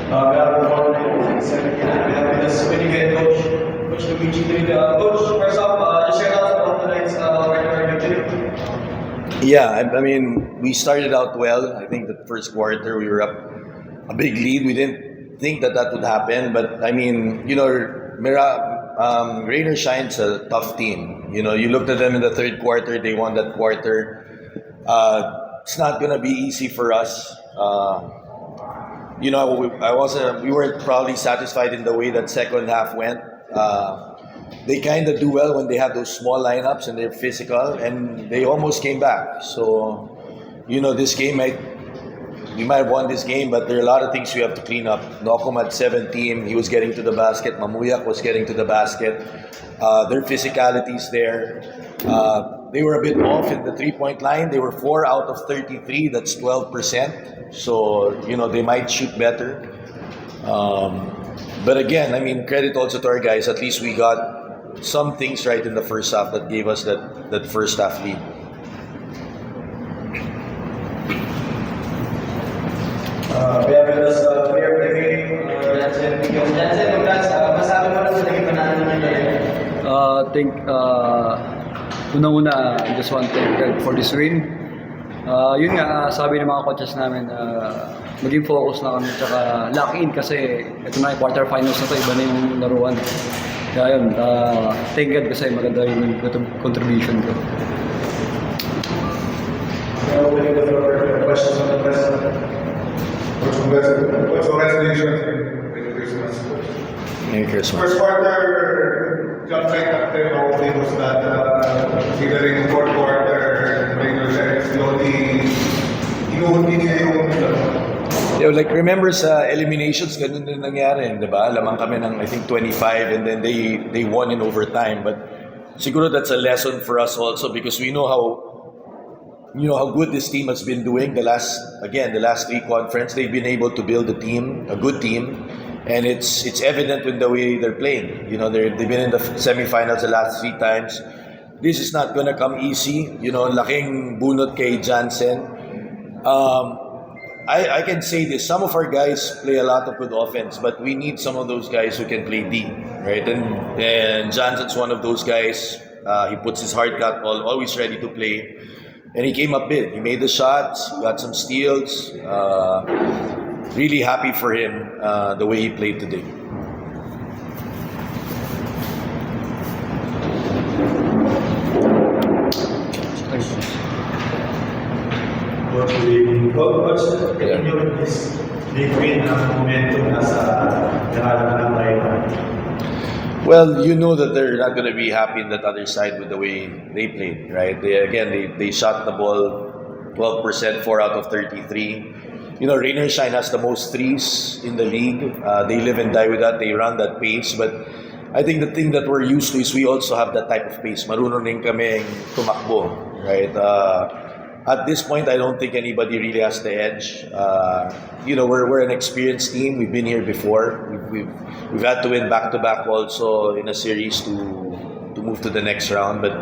Good morning. This is Winning Head Coach, Coach Luigi. Coach, first off, just share out about tonight's regular victory. Yeah, I mean, we started out well. I think the first quarter we were up a big lead. We didn't think that would happen, but I mean, Rain or Shine's a tough team. You know, you looked at them in the third quarter; they won that quarter. It's not gonna be easy for us. We weren't probably satisfied in the way that second half went. They kind of do well when they have those small lineups and they're physical, and they almost came back. So, this game we might have won this game, but there are a lot of things we have to clean up. Nokom had 17, he was getting to the basket. Mamuyak was getting to the basket. Their physicality's there. They were a bit off in the three-point line. They were 4 out of 33. That's 12%. So, they might shoot better. But again, I mean, credit also to our guys. At least we got some things right in the first half that gave us that first half lead. We have with us player of the game, Jansen. Jansen, congrats. Masabi mo lang sa naging panalo ngayon. I think unang-una, I just want to thank God for this win. Yun nga, sabi ng mga coaches namin, maging focus na kami, tsaka lock in kasi ito na yung quarterfinals na to, iba na yung laruan. Kaya yun, thank God kasi maganda yung contribution ko. Waiting with your questions on the press. Congratulations. Merry Christmas. Merry Christmas. First quarter, jump right up there. Hopefully was that considering the fourth quarter, regular series, slowly, inuunti niya yung Like remember sa eliminations, ganun din nangyari, di ba? Lamang kami ng I think 25 and then they won in overtime. But siguro that's a lesson for us also because we know how good this team has been doing the last three conference. They've been able to build a good team, and it's evident in the way they're playing. They've been in the semifinals the last 3 times. This is not gonna come easy. Laking bunot kay Jansen. I can say this: some of our guys play a lot of good offense, but we need some of those guys who can play D, right? And Jansen's one of those guys. He puts his heart out, always ready to play. And he came up big. He made the shots, got some steals. Really happy for him the way he played today. Coach, in your this big win ang momentum nasa ng rival. Well, you know that they're not going to be happy in that other side with the way they played, right? They shot the ball 12%, 4 out of 33. Rain or Shine has the most threes in the league. They live and die with that. They run that pace. But I think the thing that we're used to is we also have that type of pace. Marunong rin kaming tumakbo, right? At this point, I don't think anybody really has the edge. We're an experienced team. We've been here before. We've had to win back-to-back also in a series to move to the next round. But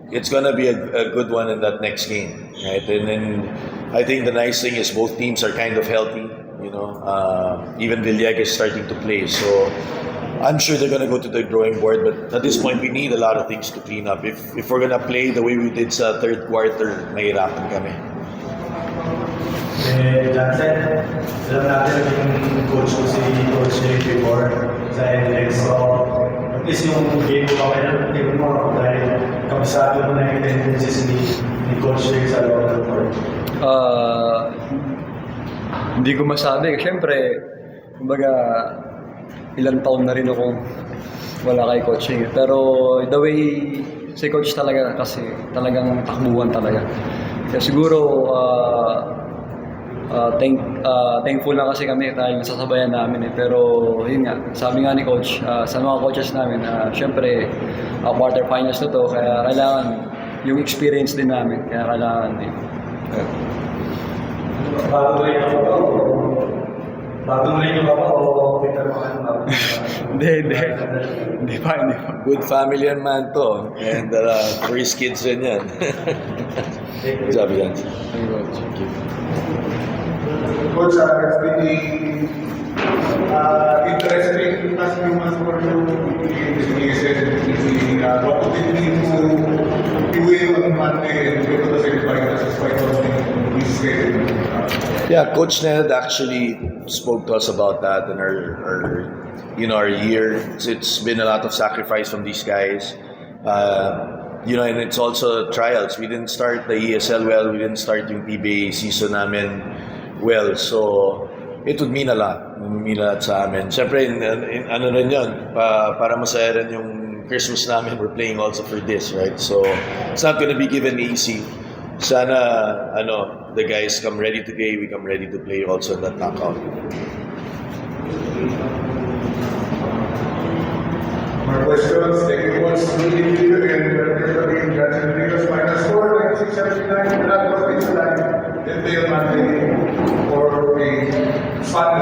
it's gonna be a good one in that next game, right? And then I think the nice thing is both teams are kind of healthy. Even Villegas is starting to play, so I'm sure they're gonna go to the drawing board. But at this point, we need a lot of things to clean up. If we're gonna play the way we did sa third quarter, mahirapan kami. Jansen, alam natin yung coach ko si Coach before sa NLX. So, at least yung game mo pa kayo mo dahil kabisado mo na yung tendencies ni Coach Rick sa loob ng court. Hindi ko masabi. Siyempre, kumbaga, ilang taon na rin akong wala kay coaching. Pero the way si coach talaga kasi talagang takbuhan talaga. Kaya siguro thankful na kasi kami dahil nasasabayan namin eh. Pero yun nga, sabi nga ni coach, sa mga coaches namin, syempre quarterfinals na to, kaya kailangan yung experience din namin. Kaya kailangan din. Bago rin yung baba o Peter Pan? Hindi pa. Good family yan man to. And 3 kids rin yan. Good job, Jansen. Thank you. Coach, it's really interesting last few months for you in the ESL. What would it mean to win on Monday and go to the semifinals despite all the schedule? Yeah, Coach Ned actually spoke to us about that in our year. It's been a lot of sacrifice from these guys. And it's also trials. We didn't start the ESL well. We didn't start yung PBA season namin well. So, it would mean a lot. It would mean a lot sa amin. Siyempre, ano rin yun, para masaya rin yung Christmas namin, we're playing also for this, right? So, it's not gonna be given easy. Sana, the guys come ready to play, we come ready to play also in that knockout. My questions, taking what's really clear and particularly in Jackson Vegas final score, 96-79, that was baseline. Then they Monday for a final